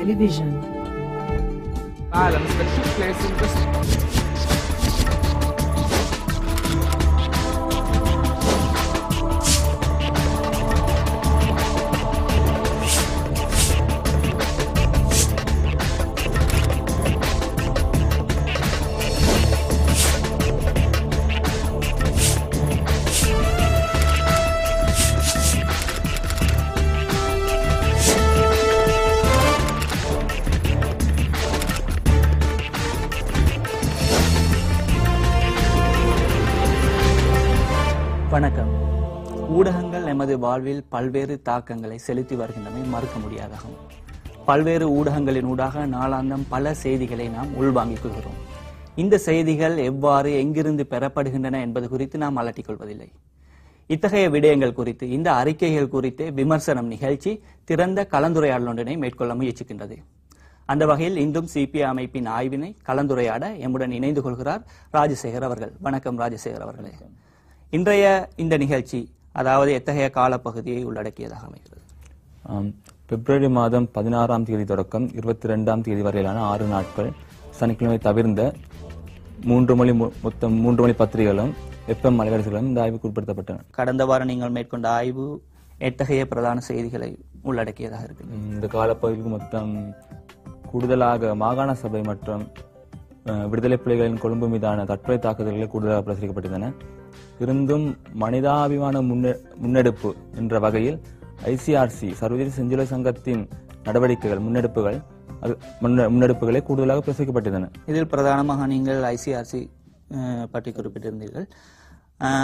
Television. Violence that took place in the வணக்கம். ஊடகங்கள் எமது வாழ்வில் பல்வேறு தாக்கங்களை செலுத்தி வருகின்றமை மறுக்க முடியாதாகும். பல்வேறு ஊடகங்களின் ஊடாக நாளாந்தம் பல செய்திகளை நாம் உள்வாங்கிக் கொள்கிறோம். இந்த செய்திகள் எவ்வாறு எங்கிருந்து பெறப்படுகின்றன என்பது குறித்து நாம் அலட்டிக் கொள்வதில்லை. இத்தகைய விடயங்கள் குறித்து, இந்த அறிக்கைகள் குறித்து விமர்சனம் நிகழ்ச்சி திறந்த கலந்துரையாடல் ஒன்றினை மேற்கொள்ள முயற்சிக்கின்றது. அந்த வகையில் இன்றும் சிபிஐ அமைப்பின் ஆய்வினை கலந்துரையாட எம்முடன் இணைந்து கொள்கிறார் ராஜசேகர் அவர்கள். வணக்கம் ராஜசேகர் அவர்களே. இன்றைய இந்த நிகழ்ச்சி அதாவது எத்தகைய காலப்பகுதியை உள்ளடக்கியதாக அமைகிறது? பிப்ரவரி மாதம் 16ஆம் தேதி தொடக்கம் 22ஆம் தேதி வரையிலான 6 நாட்கள், சனிக்கிழமை தவிர்ந்த மொத்தம் 3 மொழி பத்திரிகைகளும் FM அலைவரிசைகளும் இந்த ஆய்வுக்கு உட்படுத்தப்பட்டன. கடந்த வாரம் நீங்கள் மேற்கொண்ட ஆய்வு எத்தகைய பிரதான செய்திகளை உள்ளடக்கியதாக இருக்கு? இந்த காலப்பகுதிக்கு மொத்தம் கூடுதலாக மாகாண சபை மற்றும் விடுதலை புலிகளின் கொழும்பு மீதான தற்கொலை தாக்குதல்கள் கூடுதலாக பிரசுரிக்கப்பட்டிருந்தன. இருந்தும் மனிதாபிமான முன்னெடுப்பு என்ற வகையில் ICRC சர்வதேச செஞ்சிலுவை சங்கத்தின் நடவடிக்கைகள் முன்னெடுப்புகளை கூடுதலாக பிரசுரிக்கப்பட்டிருந்தன. இதில் பிரதானமாக நீங்கள் ICRC பற்றி குறிப்பிட்டிருந்தீர்கள்.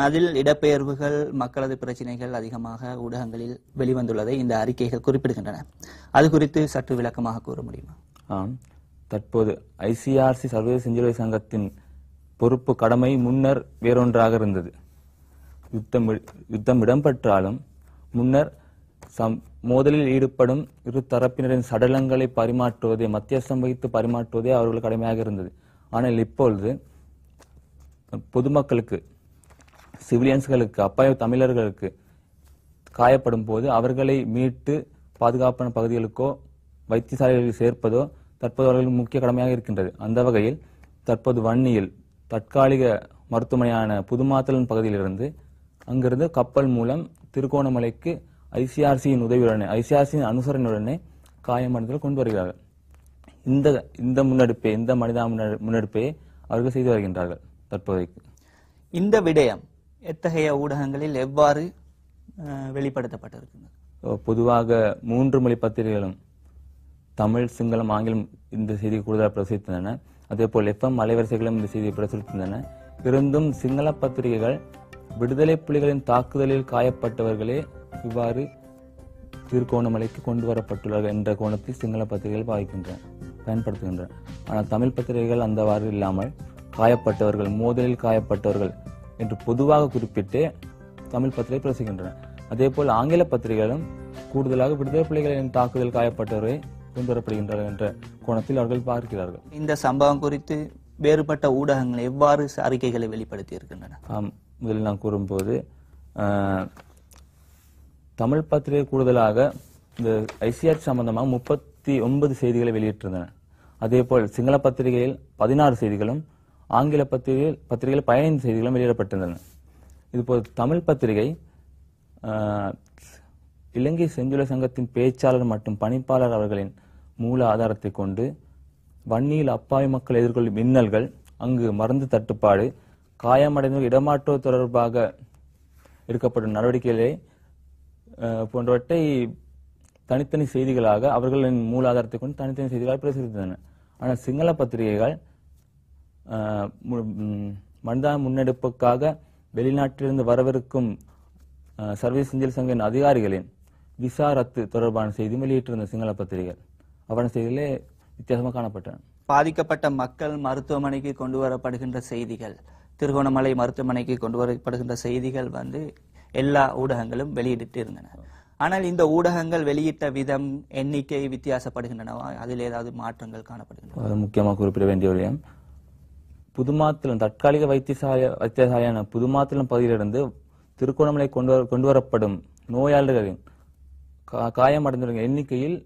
அதில் இடப்பெயர்வுகள், மக்களது பிரச்சனைகள் அதிகமாக ஊடகங்களில் வெளிவந்துள்ளதை இந்த அறிக்கைகள் குறிப்பிடுகின்றன. அது குறித்து சற்று விளக்கமாக கூற முடியுமா? தற்போது ICRC சர்வதேச செஞ்சிலுவை சங்கத்தின் பொறுப்பு கடமை முன்னர் வேறொன்றாக இருந்தது. யுத்தம் இடம்பெற்றாலும் முன்னர் மோதலில் ஈடுபடும் இரு தரப்பினரின் சடலங்களை பரிமாற்றுவதே, மத்தியஸ்தம் வைத்து பரிமாற்றுவதே அவர்கள் கடமையாக இருந்தது. ஆனால் இப்பொழுது பொதுமக்களுக்கு, சிவிலியன்ஸ்களுக்கு, அப்பாவி தமிழர்களுக்கு காயப்படும் போது அவர்களை மீட்டு பாதுகாப்பான பகுதிகளுக்கோ வைத்தியசாலைகளில் சேர்ப்பதோ தற்போது அவர்களுக்கு முக்கிய கடமையாக இருக்கின்றது. அந்த வகையில் தற்போது வன்னியில் தற்காலிக மருத்துவமனையான புதுமாத்தலன் பகுதியிலிருந்து அங்கிருந்து கப்பல் மூலம் திருகோணமலைக்கு ICRCயின் உதவியுடனே, ICRCயின் அனுசரணையுடனே காயமடைந்தவர்கள் கொண்டு வருகிறார்கள். இந்த முன்னெடுப்பை, இந்த மனித முன்னெடுப்பை அவர்கள் செய்து வருகின்றார்கள். தற்போதைக்கு இந்த விடயம் எத்தகைய ஊடகங்களில் எவ்வாறு வெளிப்படுத்தப்பட்டிருக்கிறது? பொதுவாக 3 மொழி பத்திரிகைகளும் தமிழ், சிங்களம், ஆங்கிலம் இந்த செய்தியை கூடுதலாக பிரசுரித்தன. அதேபோல் FM அலைவரிசைகளும் இந்த செய்தியை பிரசுரித்தன. இருந்தும் சிங்கள பத்திரிகைகள் விடுதலை புலிகளின் தாக்குதலில் காயப்பட்டவர்களே இவ்வாறு திருகோணமலைக்கு கொண்டு வரப்பட்டுள்ளார்கள் என்ற கோணத்தில் சிங்கள பத்திரிகைகள் பயன்படுத்துகின்றன. ஆனால் தமிழ் பத்திரிகைகள் அந்தவாறு இல்லாமல் காயப்பட்டவர்கள், மோதலில் காயப்பட்டவர்கள் என்று பொதுவாக குறிப்பிட்டு தமிழ் பத்திரிகை பிரசுகின்றன. அதேபோல் ஆங்கில பத்திரிகைகளும் கூடுதலாக விடுதலை புலிகளின் தாக்குதல் காயப்பட்டவரை கொண்டு வரப்படுகின்றனர் என்ற கோணத்தில் அவர்கள் பார்க்கிறார்கள். இந்த சம்பவம் குறித்து வேறுபட்ட ஊடகங்கள் எவ்வாறு அறிக்கைகளை வெளிப்படுத்தி இருக்கின்றன? முதலில் நான் கூறும்போது தமிழ் பத்திரிகை கூடுதலாக இந்த ICRC சம்பந்தமாக 39 செய்திகளை வெளியிட்டிருந்தன. அதேபோல் சிங்கள பத்திரிகையில் 16 செய்திகளும், ஆங்கில பத்திரிகையில் 15 செய்திகளும் வெளியிடப்பட்டிருந்தன. இதுபோல் தமிழ் பத்திரிகை இலங்கை செஞ்சிலுவை சங்கத்தின் பேச்சாளர் மற்றும் பணிப்பாளர் அவர்களின் மூல ஆதாரத்தை கொண்டு வன்னியில் அப்பாவி மக்கள் எதிர்கொள்ளும் இன்னல்கள், அங்கு மருந்து தட்டுப்பாடு, காயமடைந்த இடமாற்றுவது தொடர்பாக எடுக்கப்படும் நடவடிக்கைகளை போன்றவற்றை தனித்தனி செய்திகளாக அவர்களின் மூல ஆதாரத்தை கொண்டு தனித்தனி செய்திகளாக பிரசுரித்தன. ஆனால் சிங்கள பத்திரிகைகள் மனித முன்னெடுப்புக்காக வெளிநாட்டிலிருந்து வரவிருக்கும் சர்வதேச செஞ்சிலுவை சங்கின் அதிகாரிகளின் விசா ரத்து தொடர்பான செய்தி வெளியிட்டிருந்த சிங்கள பத்திரிகைகள் அவன செய்திகளே வித்தியாசமாக காணப்பட்டன. பாதிக்கப்பட்ட மக்கள் மருத்துவமனைக்கு கொண்டு வரப்படுகின்ற செய்திகள், திருகோணமலை மருத்துவமனைக்கு கொண்டு வரப்படுகின்ற செய்திகள் எல்லா ஊடகங்களும் வெளியிட்டு இருந்தன. ஆனால் இந்த ஊடகங்கள் வெளியிட்ட விதம், எண்ணிக்கை வித்தியாசப்படுகின்றனவா? அதில் ஏதாவது மாற்றங்கள் காணப்படுகின்றன? முக்கியமாக குறிப்பிட வேண்டிய விடயம், புதுமாத்தலம் தற்காலிக வைத்தியசாலையான புதுமாத்தலம் பகுதியிலிருந்து திருகோணமலை கொண்டு வரப்படும் நோயாளர்களின் காயமடைந்தவர்களின் எண்ணிக்கையில்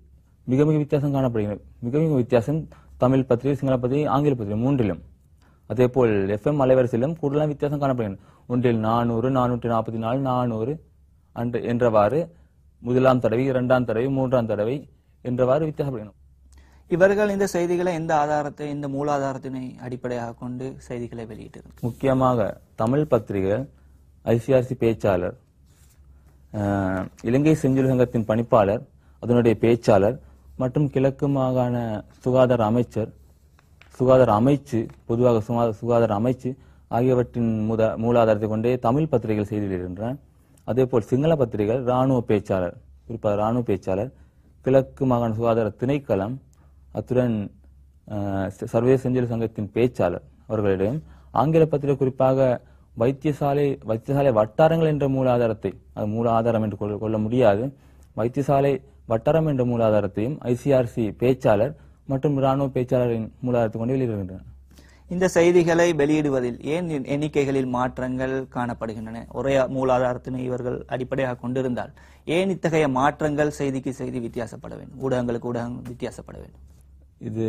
மிக மிக வித்தியாசம் காணப்படுகிறது. மிக மிக வித்தியாசம் தமிழ் பத்திரிகை, சிங்கள பத்திரிகை, ஆங்கில பத்திரிகை மூன்றிலும். அதே போல் FM அலைவரிசையிலும் கூடுதலான வித்தியாசம் காணப்படுகிறது. ஒன்றில் 400, 444, 400 என்றவாறு முதலாம் தடவை, இரண்டாம் தடவை, மூன்றாம் தடவை என்றவாறு வித்தியாசப்படுகிறது. இவர்கள் இந்த செய்திகளை எந்த ஆதாரத்தை, இந்த மூலாதாரத்தினை அடிப்படையாக கொண்டு செய்திகளை வெளியிட்டிருக்கிறார்? முக்கியமாக தமிழ் பத்திரிகை, ICRC பேச்சாளர், இலங்கை செஞ்சிலுவை சங்கத்தின் பணிப்பாளர், அதனுடைய பேச்சாளர் மற்றும் கிழக்கு மாகாண சுகாதார அமைச்சர், சுகாதார அமைச்சு, பொதுவாக சுகாதார அமைச்சு ஆகியவற்றின் மூலாதாரத்தை கொண்டே தமிழ் பத்திரிகைகள் செய்தி வெளியிடுகின்றன. அதே போல் சிங்கள பத்திரிகைகள் இராணுவ பேச்சாளர், குறிப்பாக இராணுவ பேச்சாளர், கிழக்கு மாகாண சுகாதார திணைக்களம், அத்துடன் சர்வதேச செஞ்சிலுவை சங்கத்தின் பேச்சாளர் அவர்களிடம், ஆங்கில பத்திரிகை குறிப்பாக வைத்தியசாலை வட்டாரங்கள் என்ற மூலாதாரத்தை, அது மூலாதாரம் என்று கொள்ள முடியாது, வைத்தியசாலை வட்டாரம் என்ற மூலாதாரத்தையும் ICRC பேச்சாளர் மற்றும் இராணுவ பேச்சாளரின் மூலாதாரத்தை கொண்டு வெளியிடுகின்றனர். இந்த செய்திகளை வெளியிடுவதில் ஏன் எண்ணிக்கைகளில் மாற்றங்கள் காணப்படுகின்றன? ஒரே மூலாதாரத்தினை இவர்கள் அடிப்படையாக கொண்டிருந்தால் ஏன் இத்தகைய மாற்றங்கள் செய்திக்கு செய்தி வித்தியாசப்பட வேண்டும், ஊடகங்களுக்கு ஊடகம் வித்தியாசப்பட வேண்டும்? இது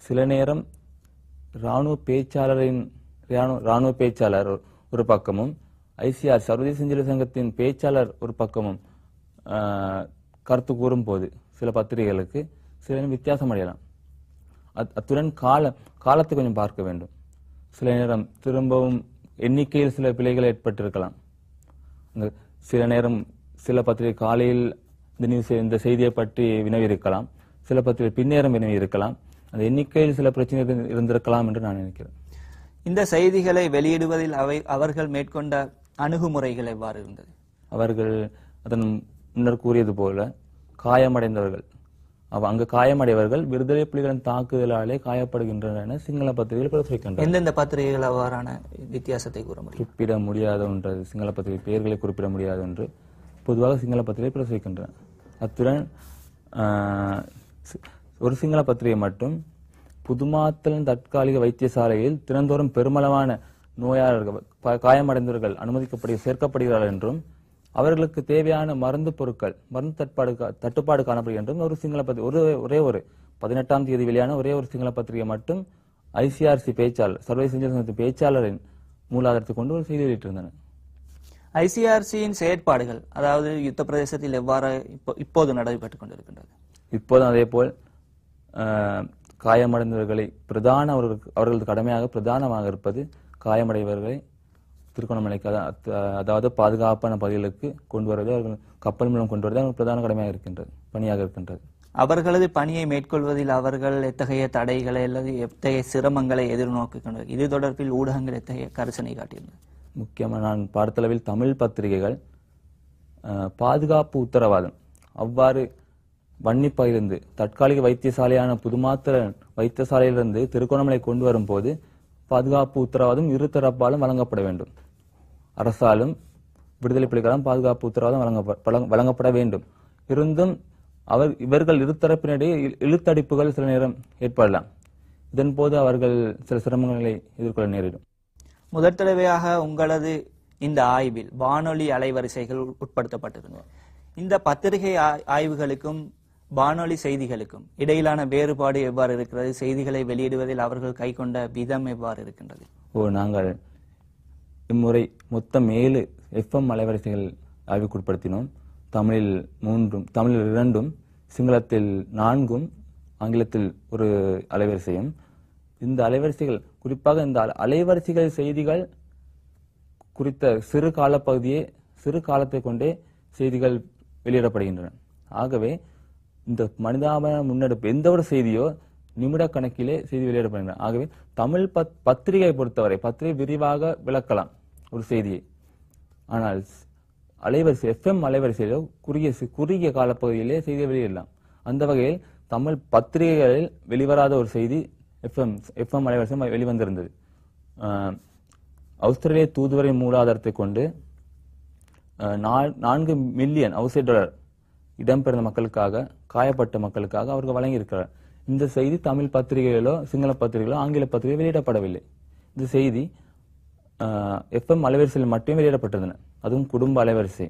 சில நேரம் இராணுவ பேச்சாளர் ஒரு பக்கமும், ICRC சர்வதேச செஞ்சிலுவை சங்கத்தின் பேச்சாளர் ஒரு பக்கமும் கருத்து கூறும் போது சில பத்திரிகைகளுக்கு சில வித்தியாசம் அடையலாம். அத்துடன் காலத்தை கொஞ்சம் பார்க்க வேண்டும். சில நேரம் திரும்பவும் எண்ணிக்கையில் சில பிழைகள் ஏற்பட்டிருக்கலாம். சில நேரம் சில பத்திரிகை காலையில் இந்த செய்தியை பற்றி வினவி இருக்கலாம், சில பத்திரிகை பின்னேறம் வினவி இருக்கலாம். அந்த எண்ணிக்கையில் சில பிரச்சனைகள் இருந்திருக்கலாம் என்று நான் நினைக்கிறேன். இந்த செய்திகளை வெளியிடுவதில் அவர்கள் மேற்கொண்ட அணுகுமுறைகள் எவ்வாறு இருந்தது? அவர்கள் அதன் முன்னர் கூறியது போல காயமடைந்தவர்கள், அங்கு காயமடைவர்கள் விடுதலை புலிகளின் தாக்குதலாலே காயப்படுகின்றன என சிங்கள பத்திரிகைகள் பிரசுரிக்கின்றன. எந்தெந்த பத்திரிகைகள் அவ்வாறான வித்தியாசத்தை கூற முடியும்? குறிப்பிட முடியாத ஒன்று, சிங்கள பத்திரிகை பெயர்களை குறிப்பிட முடியாத ஒன்று பொதுவாக சிங்கள பத்திரிகை பிரசுரிக்கின்றன. அத்துடன் ஒரு சிங்கள பத்திரிகை மட்டும் புதுமாத்தலன் தற்காலிக வைத்தியசாலையில் தினந்தோறும் பெருமளவான நோயாளர்கள், காயமடைந்தவர்கள் சேர்க்கப்படுகிறார்கள் என்றும் அவர்களுக்கு தேவையான மருந்து தட்டுப்பாடு காணப்படுகிறது என்றும் ஒரு சிங்கள பத்திரிகை, ஒரே ஒரு 18ஆம் தேதி வெளியான ஒரே ஒரு சிங்கள பத்திரிகை மட்டும் ICRC பேச்சாளர், சர்வதேச செஞ்சிலுவை சங்கத்தின் பேச்சாளரின் மூலாதாரத்தை கொண்டு ஒரு செய்தி வெளியிட்டிருந்தன. ICRCயின் செயற்பாடுகள், அதாவது யுத்த பிரதேசத்தில் எவ்வாறு இப்போது நடைபெற்றுக் கொண்டிருக்கின்றது? இப்போது அதே போல் காயமடைந்தவர்களை அவர்களது கடமையாக பிரதானமாக இருப்பது காயமடைவர்களை திருகோணமலைக்கு, அதாவது பாதுகாப்பான பகுதிகளுக்கு கொண்டு வருவது, அவர்கள் கப்பல் மூலம் கொண்டு வருவது அவர்கள் பிரதான கடமையாக இருக்கின்றது, பணியாக இருக்கின்றது. அவர்களது பணியை மேற்கொள்வதில் அவர்கள் எத்தகைய தடைகளை அல்லது எத்தகைய சிரமங்களை எதிர்நோக்கின்றனர்? இது தொடர்பில் ஊடகங்கள் எத்தகைய கரிசனை காட்டியிருந்தது? முக்கியமாக நான் பார்த்தளவில் தமிழ் பத்திரிகைகள் பாதுகாப்பு உத்தரவாதம் அவ்வாறு வன்னிப்பகிலிருந்து தற்காலிக வைத்தியசாலையான புதுமாத்தலன் வைத்தியசாலையிலிருந்து திருகோணமலை கொண்டு வரும் போது பாதுகாப்பு உத்தரவாதம் இரு தரப்பாலும் வழங்கப்பட வேண்டும். அரசாலும் விடுதலை புலிகளாலும் பாதுகாப்பு உத்தரவாதம் வழங்கப்பட வேண்டும். இருந்தும் இவர்கள் இருதரப்பினிடையே இழுத்தடிப்புகள் சில நேரம் ஏற்படலாம். இதன் போது அவர்கள் சில சிரமங்களை எதிர்கொள்ள நேரிடும். முதற் தடவையாக உங்களது இந்த ஆய்வில் வானொலி அலைவரிசைகள் உட்படுத்தப்பட்டிருந்தன. இந்த பத்திரிகை ஆய்வுகளுக்கும் வானொலி செய்திகளுக்கும் இடையிலான வேறுபாடு எவ்வாறு இருக்கிறது? செய்திகளை வெளியிடுவதில் அவர்கள் கை கொண்ட விதம் எவ்வாறு இருக்கின்றது? நாங்கள் இம்முறை மொத்தம் 7 FM அலைவரிசைகள் ஆய்வுக்குட்படுத்தினோம். தமிழில் 2, சிங்களத்தில் 4, ஆங்கிலத்தில் ஒரு அலைவரிசையும். இந்த அலைவரிசைகள், குறிப்பாக இந்த அலைவரிசைகள் செய்திகள் குறித்த சிறு காலத்தை கொண்டே செய்திகள் வெளியிடப்படுகின்றன. ஆகவே இந்த மனிதாபன முன்னெடுப்பு எந்த ஒரு செய்தியோ நிமிட கணக்கிலே செய்தி வெளியிடப்படுகின்றன. ஆகவே தமிழ் பத்திரிகை பொறுத்தவரை பத்திரிகை விரிவாக விளக்கலாம் ஒரு செய்தியை. ஆனால் அலைவரிசை FM அலைவரிசையிலோ குறுகிய காலப்பகுதியிலே செய்தியை வெளியிடலாம். அந்த வகையில் தமிழ் பத்திரிகைகளில் வெளிவராத ஒரு செய்தி FM அலைவரிசை வெளிவந்திருந்தது. ஆஸ்திரேலிய தூதுவரின் மூலாதாரத்தை கொண்டு $4 மில்லியன் $4 இடம்பெயர்ந்த மக்களுக்காக, காயப்பட்ட மக்களுக்காக அவர்கள் வழங்கியிருக்கிறார். இந்த செய்தி தமிழ் பத்திரிகைகளோ சிங்கள பத்திரிகைகளோ ஆங்கில பத்திரிகை வெளியிடப்படவில்லை. இந்த செய்தி FM அலைவரிசையில் மட்டுமே வெளியிடப்பட்டிருந்தன. அதுவும் குடும்ப அலைவரிசை.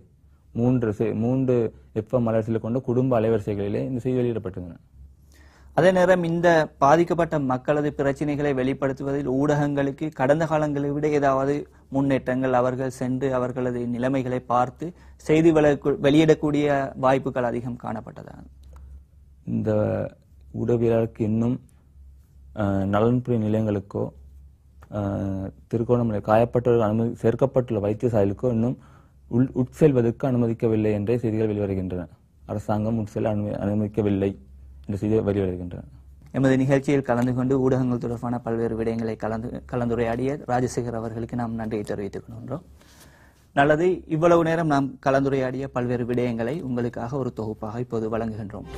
மூன்று எஃப்எம் அலைவரிசைகளை கொண்ட குடும்ப அலைவரிசைகளிலே இந்த செய்தி வெளியிடப்பட்டிருந்தன. அதே நேரம் இந்த பாதிக்கப்பட்ட மக்களது பிரச்சனைகளை வெளிப்படுத்துவதில் ஊடகங்களுக்கு கடந்த காலங்களை விட ஏதாவது முன்னேற்றங்கள், அவர்கள் சென்று அவர்களது நிலைமைகளை பார்த்து செய்தி வெளியிடக்கூடிய வாய்ப்புகள் அதிகம் காணப்பட்டதா? இந்த ஊடகவியலாளருக்கு இன்னும் நலன்புரி நிலையங்களுக்கோ திருகோணமலை காயப்பட்டவர்கள் சேர்க்கப்பட்டுள்ள வைத்தியசாலைக்கோ இன்னும் உட்செல்வதற்கு அனுமதிக்கவில்லை என்றே செய்திகள் வெளிவருகின்றன. அரசாங்கம் உட்செல்ல அனுமதிக்கவில்லை என்ற செய்திகள் வெளிவருகின்றன. எமது நிகழ்ச்சியில் கலந்து கொண்டு ஊடகங்கள் தொடர்பான பல்வேறு விடயங்களை கலந்துரையாடிய ராஜசேகர் அவர்களுக்கு நாம் நன்றியை தெரிவித்துக் கொள்கின்றோம். நல்லது, இவ்வளவு நேரம் நாம் கலந்துரையாடிய பல்வேறு விடயங்களை உங்களுக்காக ஒரு தொகுப்பாக இப்போது வழங்குகின்றோம்.